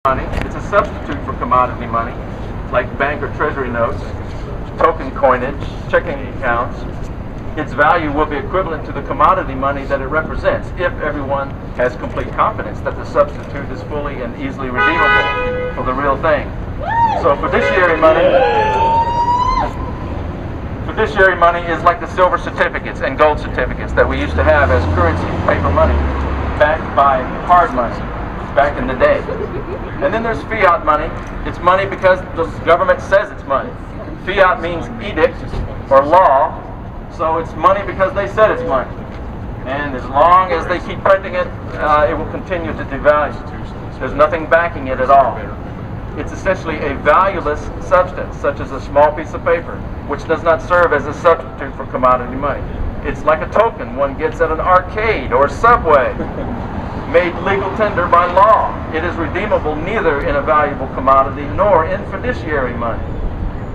money. It's a substitute for commodity money, like bank or treasury notes, token coinage, checking accounts. Its value will be equivalent to the commodity money that it represents if everyone has complete confidence that the substitute is fully and easily redeemable for the real thing. So fiduciary money is like the silver certificates and gold certificates that we used to have as currency, paper money, backed by hard money back in the day. And then there's fiat money. It's money because the government says it's money. Fiat means edict or law, so it's money because they said it's money. And as long as they keep printing it, it will continue to devalue. There's nothing backing it at all. It's essentially a valueless substance, such as a small piece of paper, which does not serve as a substitute for commodity money. It's like a token one gets at an arcade or subway, made legal tender by law. It is redeemable neither in a valuable commodity nor in fiduciary money.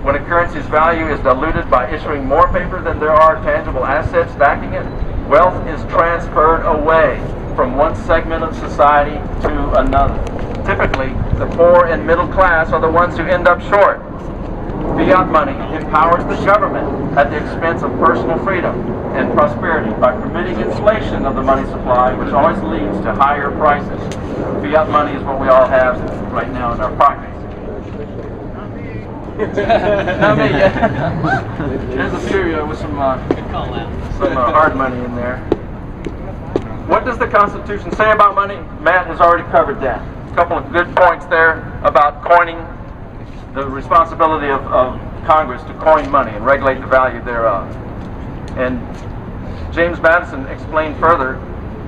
When a currency's value is diluted by issuing more paper than there are tangible assets backing it, wealth is transferred away from one segment of society to another. Typically, the poor and middle class are the ones who end up short. Fiat money empowers the government at the expense of personal freedom and prosperity by permitting inflation of the money supply, which always leads to higher prices. Fiat money is what we all have right now in our pockets. Not me yet. There's a few with some hard money in there. What does the Constitution say about money? Matt has already covered that. A couple of good points there about coining, the responsibility of Congress to coin money and regulate the value thereof. And James Madison explained further,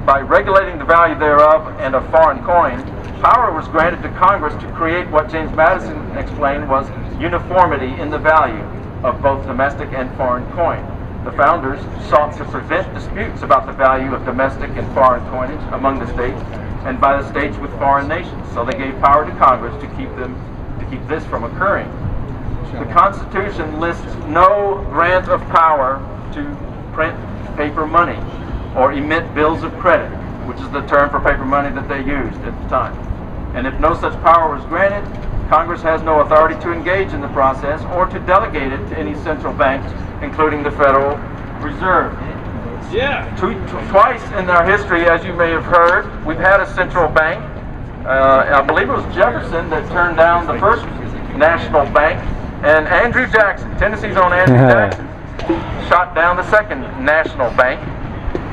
by regulating the value thereof and of foreign coin, power was granted to Congress to create what James Madison explained was uniformity in the value of both domestic and foreign coin. The founders sought to prevent disputes about the value of domestic and foreign coinage among the states and by the states with foreign nations. So they gave power to Congress to keep this from occurring. The Constitution lists no grant of power to print paper money or emit bills of credit, which is the term for paper money that they used at the time. And if no such power was granted, Congress has no authority to engage in the process or to delegate it to any central bank, including the Federal Reserve. Yeah. Twice in our history, as you may have heard, we've had a central bank. I believe it was Jefferson that turned down the first national bank, and Andrew Jackson, Tennessee's own Andrew Jackson, shot down the second national bank.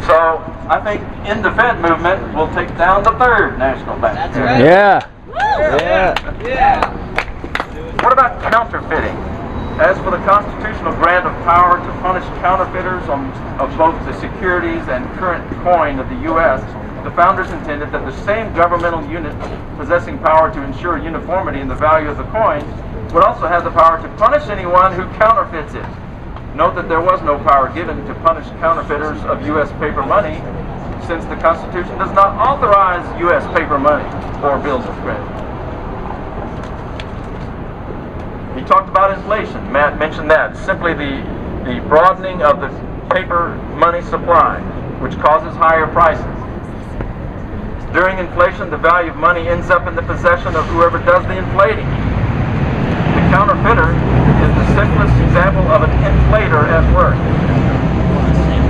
So I think in the Fed movement, we'll take down the third national bank. That's right. Yeah. Yeah. What about counterfeiting? As for the constitutional grant of power to punish counterfeiters of both the securities and current coin of the U.S., the founders intended that the same governmental unit possessing power to ensure uniformity in the value of the coin would also have the power to punish anyone who counterfeits it. Note that there was no power given to punish counterfeiters of U.S. paper money, since the Constitution does not authorize U.S. paper money or bills of credit. He talked about inflation. Matt mentioned that. Simply the broadening of the paper money supply, which causes higher prices. During inflation, the value of money ends up in the possession of whoever does the inflating. The counterfeiter is the simplest example of an inflator at work.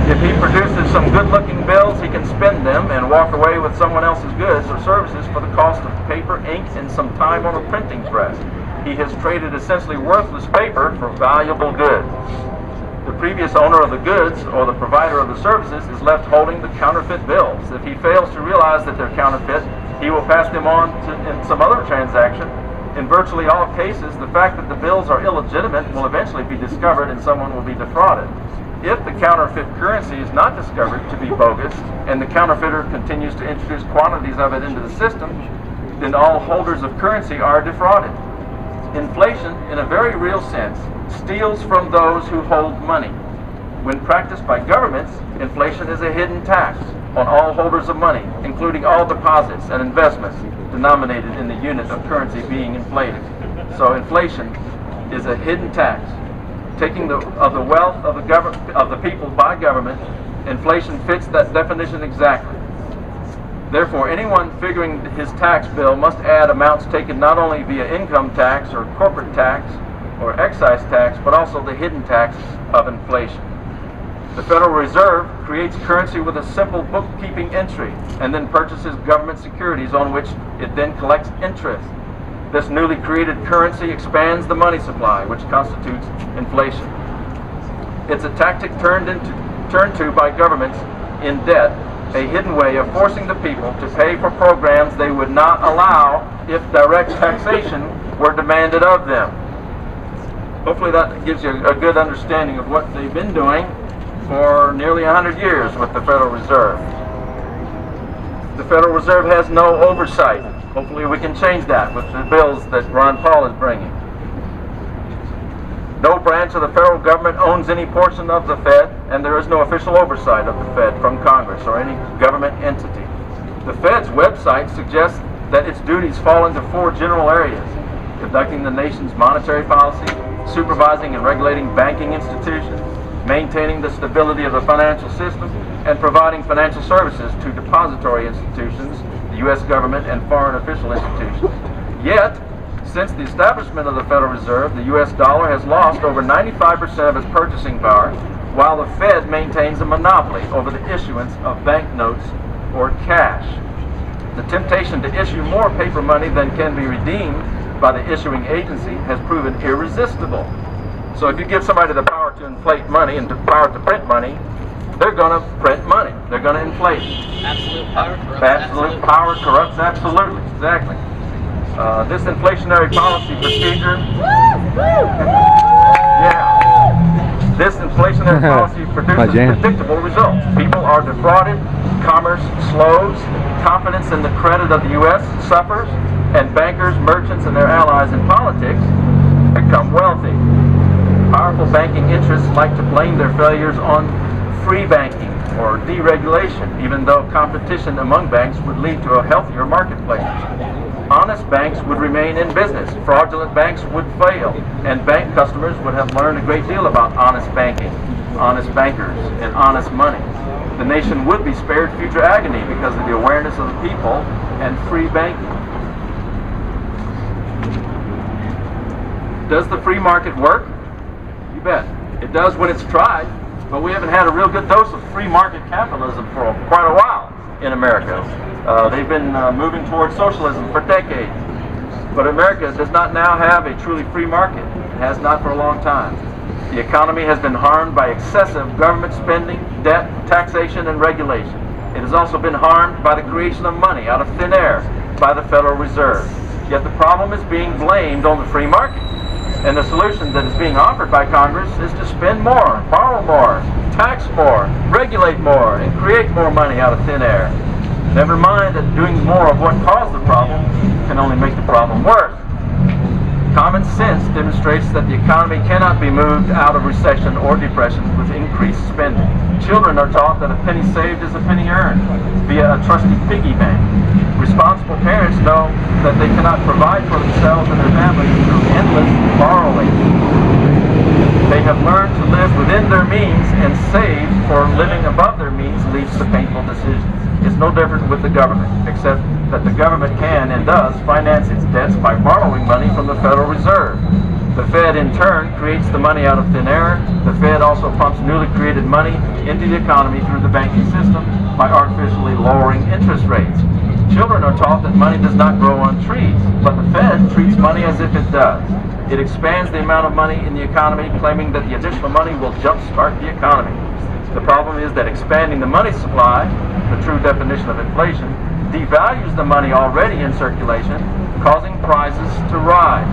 If he produces some good-looking bills, he can spend them and walk away with someone else's goods or services for the cost of paper, ink, and some time on a printing press. He has traded essentially worthless paper for valuable goods. The previous owner of the goods or the provider of the services is left holding the counterfeit bills. If he fails to realize that they're counterfeit, he will pass them on in some other transaction. In virtually all cases, the fact that the bills are illegitimate will eventually be discovered and someone will be defrauded. If the counterfeit currency is not discovered to be bogus and the counterfeiter continues to introduce quantities of it into the system, then all holders of currency are defrauded. Inflation, in a very real sense, steals from those who hold money. When practiced by governments, inflation is a hidden tax on all holders of money, including all deposits and investments denominated in the unit of currency being inflated. So inflation is a hidden tax. Taking of the wealth of the people by government, inflation fits that definition exactly. Therefore, anyone figuring his tax bill must add amounts taken not only via income tax or corporate tax or excise tax, but also the hidden tax of inflation. The Federal Reserve creates currency with a simple bookkeeping entry and then purchases government securities on which it then collects interest. This newly created currency expands the money supply, which constitutes inflation. It's a tactic turned to by governments in debt, a hidden way of forcing the people to pay for programs they would not allow if direct taxation were demanded of them. Hopefully that gives you a good understanding of what they've been doing for nearly 100 years with the Federal Reserve. The Federal Reserve has no oversight. Hopefully we can change that with the bills that Ron Paul is bringing. No branch of the federal government owns any portion of the Fed, and there is no official oversight of the Fed from Congress or any government entity. The Fed's website suggests that its duties fall into 4 general areas: conducting the nation's monetary policy, supervising and regulating banking institutions, maintaining the stability of the financial system, and providing financial services to depository institutions, the U.S. government, and foreign official institutions. Yet, since the establishment of the Federal Reserve, the U.S. dollar has lost over 95% of its purchasing power, while the Fed maintains a monopoly over the issuance of banknotes or cash. The temptation to issue more paper money than can be redeemed by the issuing agency has proven irresistible. So if you give somebody the power to inflate money and the power to print money, they're going to print money. They're going to inflate. Absolute power corrupts. Absolute power corrupts, absolutely, exactly. This inflationary policy procedure, this inflationary policy produces predictable results. People are defrauded, commerce slows, confidence in the credit of the U.S. suffers, and bankers, merchants, and their allies in politics become wealthy. Powerful banking interests like to blame their failures on free banking or deregulation, even though competition among banks would lead to a healthier marketplace. Honest banks would remain in business, fraudulent banks would fail, and bank customers would have learned a great deal about honest banking, honest bankers, and honest money. The nation would be spared future agony because of the awareness of the people and free banking. Does the free market work? You bet. It does when it's tried, but we haven't had a real good dose of free market capitalism for quite a while in America. They've been moving towards socialism for decades. But America does not now have a truly free market. It has not for a long time. The economy has been harmed by excessive government spending, debt, taxation, and regulation. It has also been harmed by the creation of money out of thin air by the Federal Reserve. Yet the problem is being blamed on the free market. And the solution that is being offered by Congress is to spend more, borrow more, tax more, regulate more, and create more money out of thin air. Never mind that doing more of what caused the problem can only make the problem worse. Common sense demonstrates that the economy cannot be moved out of recession or depression with increased spending. Children are taught that a penny saved is a penny earned via a trusty piggy bank. Responsible parents know that they cannot provide for themselves and their families through endless borrowing. They have learned to live within their means, and save for living above their means leads to painful decisions. It's no different with the government, except that the government can and does finance its debts by borrowing money from the Federal Reserve. The Fed, in turn, creates the money out of thin air. The Fed also pumps newly created money into the economy through the banking system by artificially lowering interest rates. Children are taught that money does not grow on trees, but the Fed treats money as if it does. It expands the amount of money in the economy, claiming that the additional money will jumpstart the economy. The problem is that expanding the money supply, the true definition of inflation, devalues the money already in circulation, causing prices to rise.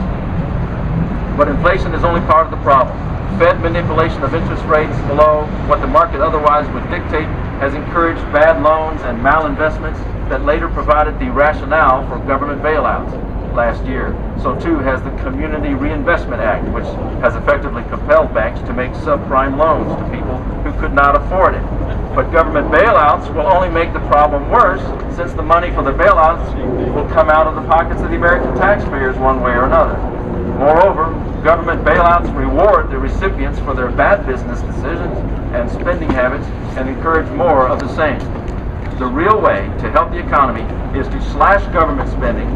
But inflation is only part of the problem. Fed manipulation of interest rates below what the market otherwise would dictate has encouraged bad loans and malinvestments that later provided the rationale for government bailouts last year. So too has the Community Reinvestment Act, which has effectively compelled banks to make subprime loans to people who could not afford it. But government bailouts will only make the problem worse, since the money for the bailouts will come out of the pockets of the American taxpayers one way or another. Moreover, government bailouts reward the recipients for their bad business decisions and spending habits and encourage more of the same. The real way to help the economy is to slash government spending,